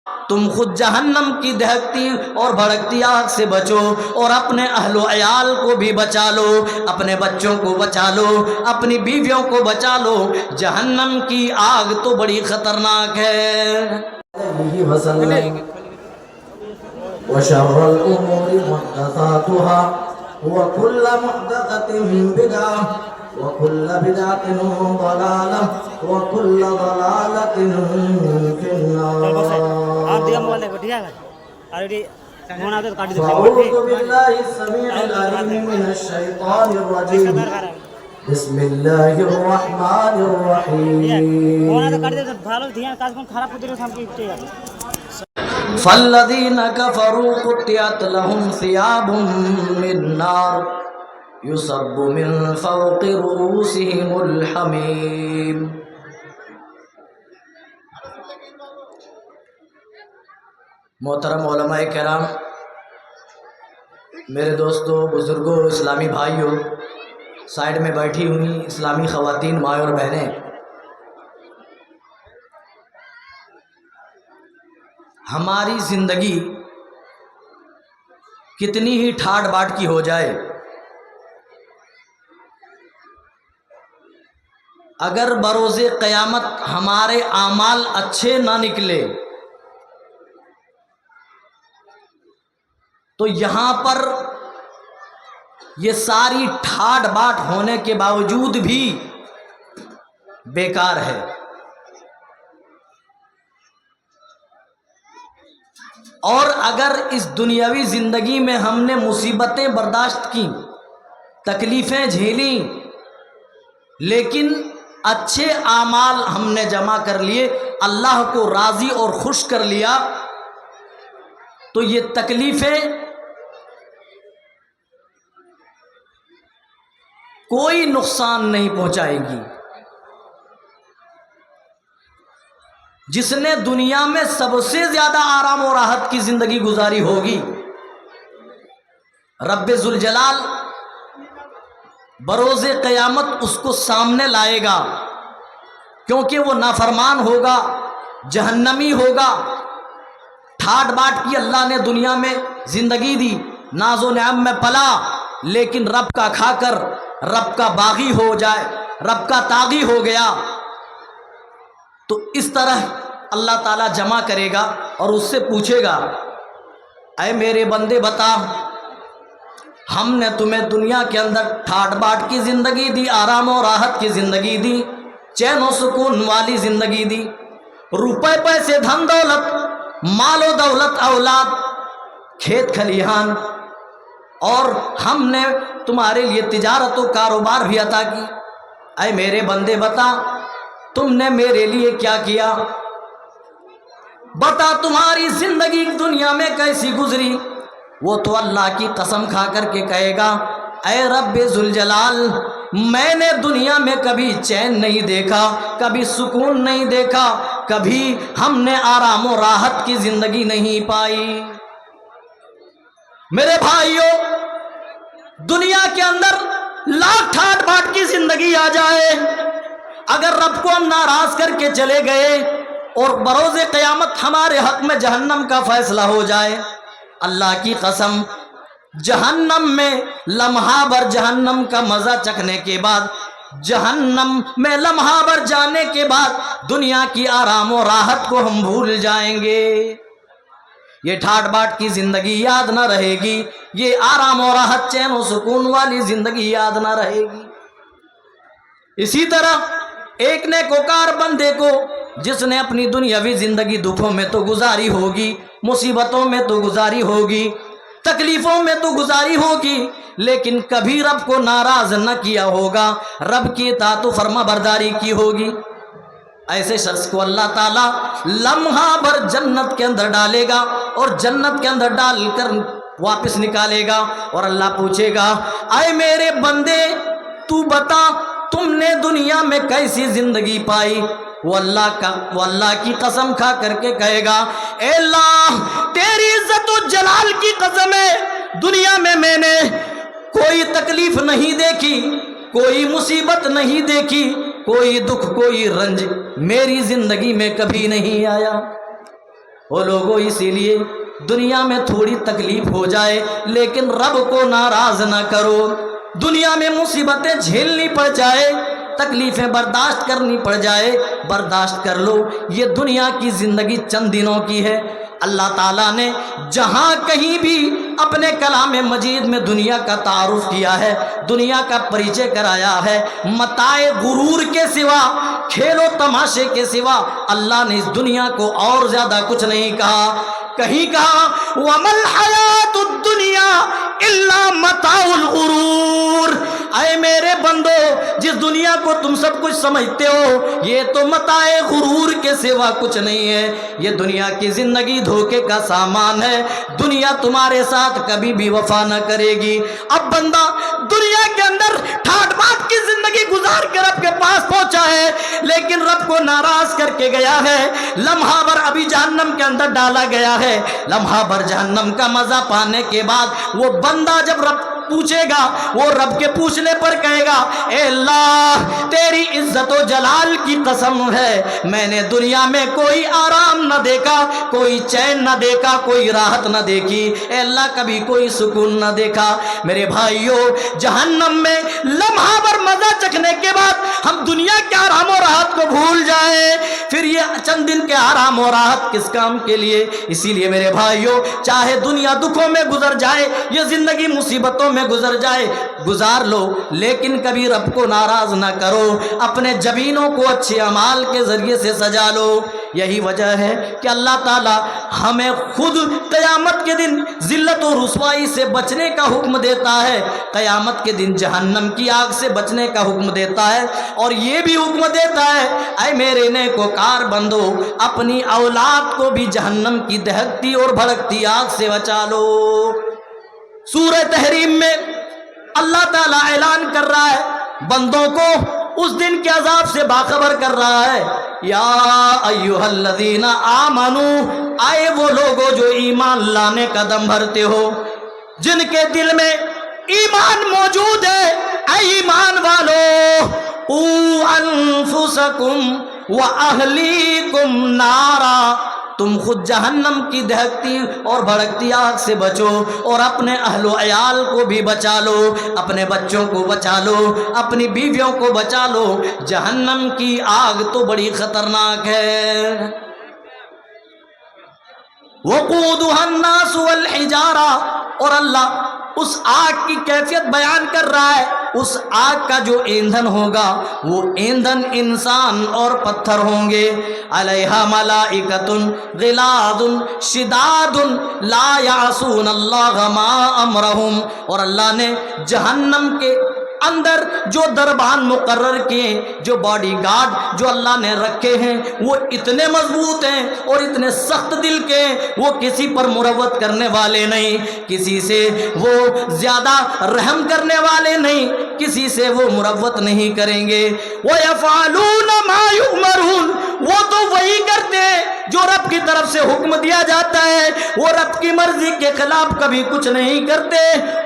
تم خود جہنم کی دہکتی اور بھڑکتی آگ سے بچو، اور اپنے اہل و عیال کو بھی بچا لو، اپنے بچوں کو بچا لو، اپنی بیویوں کو بچا لو، جہنم کی آگ تو بڑی خطرناک ہے۔ وشر الأمور محدثاتها وكل محدثة بدعة وكل بدعة ضلالة وكل ضلالة في النار۔ فأعوذ بالله السميع العليم من الشيطان الرجيم، بسم الله الرحمن الرحيم۔ فالذین کفروا قطعت لهم ثیاب من نار یصب من فوق رؤوسهم الحمیم۔ محترم علماء کرام، میرے دوستوں، بزرگوں، اسلامی بھائیوں، سائیڈ میں بیٹھی ہوئی اسلامی خواتین، مائیں اور بہنیں، ہماری زندگی کتنی ہی ٹھاٹ باٹ کی ہو جائے، اگر بروز قیامت ہمارے اعمال اچھے نہ نکلے تو یہاں پر یہ ساری ٹھاٹ باٹ ہونے کے باوجود بھی بیکار ہے۔ اور اگر اس دنیاوی زندگی میں ہم نے مصیبتیں برداشت کی، تکلیفیں جھیلیں، لیکن اچھے اعمال ہم نے جمع کر لیے، اللہ کو راضی اور خوش کر لیا، تو یہ تکلیفیں کوئی نقصان نہیں پہنچائے گی۔ جس نے دنیا میں سب سے زیادہ آرام و راحت کی زندگی گزاری ہوگی، رب ذوالجلال بروز قیامت اس کو سامنے لائے گا، کیونکہ وہ نافرمان ہوگا، جہنمی ہوگا۔ ٹھاٹ باٹ کی اللہ نے دنیا میں زندگی دی، ناز و نعم میں پلا، لیکن رب کا کھا کر رب کا باغی ہو جائے، رب کا طاغی ہو گیا، تو اس طرح اللہ تعالیٰ جمع کرے گا اور اس سے پوچھے گا، اے میرے بندے بتا، ہم نے تمہیں دنیا کے اندر ٹھاٹ باٹ کی زندگی دی، آرام و راحت کی زندگی دی، چین و سکون والی زندگی دی، روپے پیسے دھن دولت، مال و دولت، اولاد، کھیت کھلیہان، اور ہم نے تمہارے لیے تجارت و کاروبار بھی عطا کی۔ اے میرے بندے بتا، تم نے میرے لیے کیا کیا؟ بتا تمہاری زندگی دنیا میں کیسی گزری؟ وہ تو اللہ کی قسم کھا کر کے کہے گا، اے رب ذوالجلال، میں نے دنیا میں کبھی چین نہیں دیکھا، کبھی سکون نہیں دیکھا، کبھی ہم نے آرام و راحت کی زندگی نہیں پائی۔ میرے بھائیوں، دنیا کے اندر لاکھ ٹھاٹ باٹ کی زندگی آ جائے، اگر رب کو ہم ناراض کر کے چلے گئے اور بروز قیامت ہمارے حق میں جہنم کا فیصلہ ہو جائے، اللہ کی قسم، جہنم میں لمحہ بھر جہنم کا مزہ چکھنے کے بعد، جہنم میں لمحہ بھر جانے کے بعد دنیا کی آرام و راحت کو ہم بھول جائیں گے۔ یہ ٹھاٹ باٹ کی زندگی یاد نہ رہے گی، یہ آرام و راحت، چین و سکون والی زندگی یاد نہ رہے گی۔ اسی طرح ایک نیکوکار بندے کو، جس نے اپنی دنیاوی زندگی دکھوں میں تو گزاری ہوگی، مصیبتوں میں تو گزاری ہوگی، تکلیفوں میں تو گزاری ہوگی، لیکن کبھی رب کو ناراض نہ کیا ہوگا، رب کی اطاعت و فرما برداری کی ہوگی، ایسے شخص کو اللہ تعالیٰ لمحہ بھر جنت کے اندر ڈالے گا، اور جنت کے اندر ڈال کر واپس نکالے گا، اور اللہ پوچھے گا، اے میرے بندے تو بتا تم نے دنیا میں کیسی زندگی پائی؟ وہ اللہ کی قسم کھا کر کے کہے گا، اے اللہ تیری عزت و جلال کی قسم ہے، دنیا میں نے کوئی تکلیف نہیں دیکھی، کوئی مصیبت نہیں دیکھی، کوئی دکھ، کوئی رنج میری زندگی میں کبھی نہیں آیا۔ وہ لوگوں اسی لیے دنیا میں تھوڑی تکلیف ہو جائے لیکن رب کو ناراض نہ کرو. دنیا میں مصیبتیں جھیلنی پڑ جائے، تکلیفیں برداشت کرنی پڑ جائے، برداشت کر لو. یہ دنیا کی زندگی چند دنوں کی ہے. اللہ تعالیٰ نے جہاں کہیں بھی اپنے کلام مجید میں دنیا کا تعارف کیا ہے، دنیا کا پریچے کرایا ہے، متاع غرور کے سوا، کھیل و تماشے کے سوا اللہ نے اس دنیا کو اور زیادہ کچھ نہیں کہا. کہیں کہا وَمَا الْحَيَاةُ الدُّنْيَا إِلَّا مَتَاعُ الْغُرُورِ. اے میرے بندو، جس دنیا کو تم سب کچھ سمجھتے ہو یہ تو متاع غرور کے سوا کچھ نہیں ہے. یہ دنیا کی زندگی دھوکے کا سامان ہے. دنیا تمہارے ساتھ کبھی بھی وفا نہ کرے گی. اب بندہ دنیا کے اندر ٹھاٹ بات کی زندگی گزار کر رب کے پاس پہنچا ہے لیکن رب کو ناراض کر کے گیا ہے. لمحہ بھر ابھی جہنم کے اندر ڈالا گیا ہے. لمحہ بھر جہنم کا مزہ پانے کے بعد وہ بندہ جب رب پوچھے گا، وہ رب کے پوچھنے پر کہے گا اے اللہ تیری عزت و جلال کی قسم ہے میں نے دنیا میں کوئی آرام نہ دیکھا، کوئی چین نہ دیکھا، کوئی راحت نہ دیکھی. اے اللہ کبھی کوئی سکون نہ دیکھا. میرے بھائیوں، جہنم میں لمحہ بھر مزہ چکھنے کے بعد ہم دنیا کے آرام و راحت کو بھول جائیں، پھر یہ چند دن کے آرام و راحت کس کام کے لیے؟ اسی لیے میرے بھائیوں، چاہے دنیا دکھوں میں گزر جائے، یہ زندگی مصیبتوں میں گزر جائے، گزار لو لیکن کبھی رب کو ناراض نہ کرو. اپنے جبینوں کو اچھے اعمال کے ذریعے سے سجا لو. یہی وجہ ہے کہ اللہ تعالی ہمیں خود قیامت کے دن ذلت و رسوائی سے بچنے کا حکم دیتا ہے، قیامت کے دن جہنم کی آگ سے بچنے کا حکم دیتا ہے، اور یہ بھی حکم دیتا ہے اے میرے نیکوکار بندو اپنی اولاد کو بھی جہنم کی دہکتی اور بھڑکتی آگ سے بچا لو. سورہ تحریم میں اللہ تعالیٰ اعلان کر رہا ہے، بندوں کو اس دن کے عذاب سے باخبر کر رہا ہے. یا ایھا الذین آمنوا، آئے وہ لوگوں جو ایمان لانے کا دم بھرتے ہو، جن کے دل میں ایمان موجود ہے. اے ایمان والو، قوا انفسکم واہلیکم نارا، تم خود جہنم کی دہکتی اور بھڑکتی آگ سے بچو اور اپنے اہل و عیال کو بھی بچا لو، اپنے بچوں کو بچا لو، اپنی بیویوں کو بچا لو. جہنم کی آگ تو بڑی خطرناک ہے. وقودها الناس والحجارہ، اور اللہ اس آگ کی کیفیت بیان کر رہا ہے. اس آگ کا جو ایندھن ہوگا وہ ایندھن انسان اور پتھر ہوں گے. علیہا ملائکۃ غلاظ شداد لا یعصون اللہ ما امرہم، اور اللہ نے جہنم کے اندر جو دربان مقرر کیے، جو باڈی گارڈ جو اللہ نے رکھے ہیں، وہ اتنے مضبوط ہیں اور اتنے سخت دل کے ہیں، وہ کسی پر مروت کرنے والے نہیں، کسی سے وہ زیادہ رحم کرنے والے نہیں، کسی سے وہ مروت نہیں کریں گے. وَيَفْعَلُونَ مَا يُؤْمَرُونَ، وہ تو وہی کرتے ہیں جو رب کی طرف سے حکم دیا جاتا ہے، وہ رب کی مرضی کے خلاف کبھی کچھ نہیں کرتے.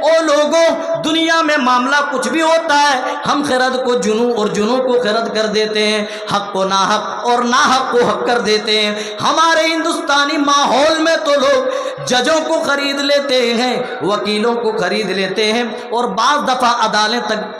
او لوگوں، دنیا میں معاملہ کچھ بھی ہوتا ہے ہم خرد کو جنوں اور جنوں کو خرد کر دیتے ہیں، حق کو ناحق اور ناحق کو حق کر دیتے ہیں. ہمارے ہندوستانی ماحول میں تو لوگ ججوں کو خرید لیتے ہیں، وکیلوں کو خرید لیتے ہیں، اور بعض دفعہ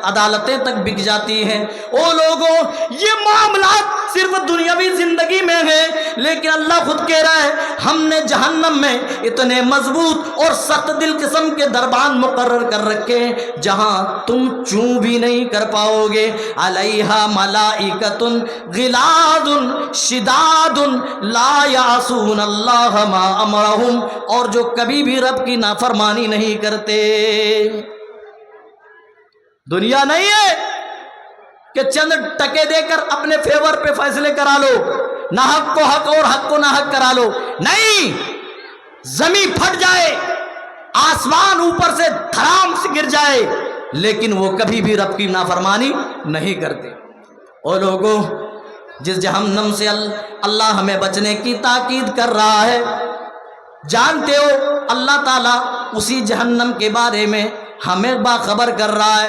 عدالتیں تک بک جاتی ہیں. او لوگوں، یہ معاملات صرف دنیاوی زندگی میں ہیں، لیکن اللہ خود کہہ رہا ہے ہم نے جہنم میں اتنے مضبوط اور سخت دل قسم کے دربان مقرر کر رکھے ہیں جہاں تم چوں بھی نہیں کر پاؤ گے. علیہا ملائکۃ غلاظ شداد لا یعصون اللہ ما امرہم، اور جو کبھی بھی رب کی نافرمانی نہیں کرتے. دنیا نہیں ہے کہ چند ٹکے دے کر اپنے فیور پہ فیصلے کرا لو، نہ حق کو حق اور حق کو نہ حق کرا لو. نہیں، زمین پھٹ جائے، آسمان اوپر سے دھڑام سے گر جائے، لیکن وہ کبھی بھی رب کی نافرمانی نہیں کرتے. اور لوگوں، جس جہنم سے اللہ ہمیں بچنے کی تاکید کر رہا ہے، جانتے ہو اللہ تعالیٰ اسی جہنم کے بارے میں ہمیں باخبر کر رہا ہے.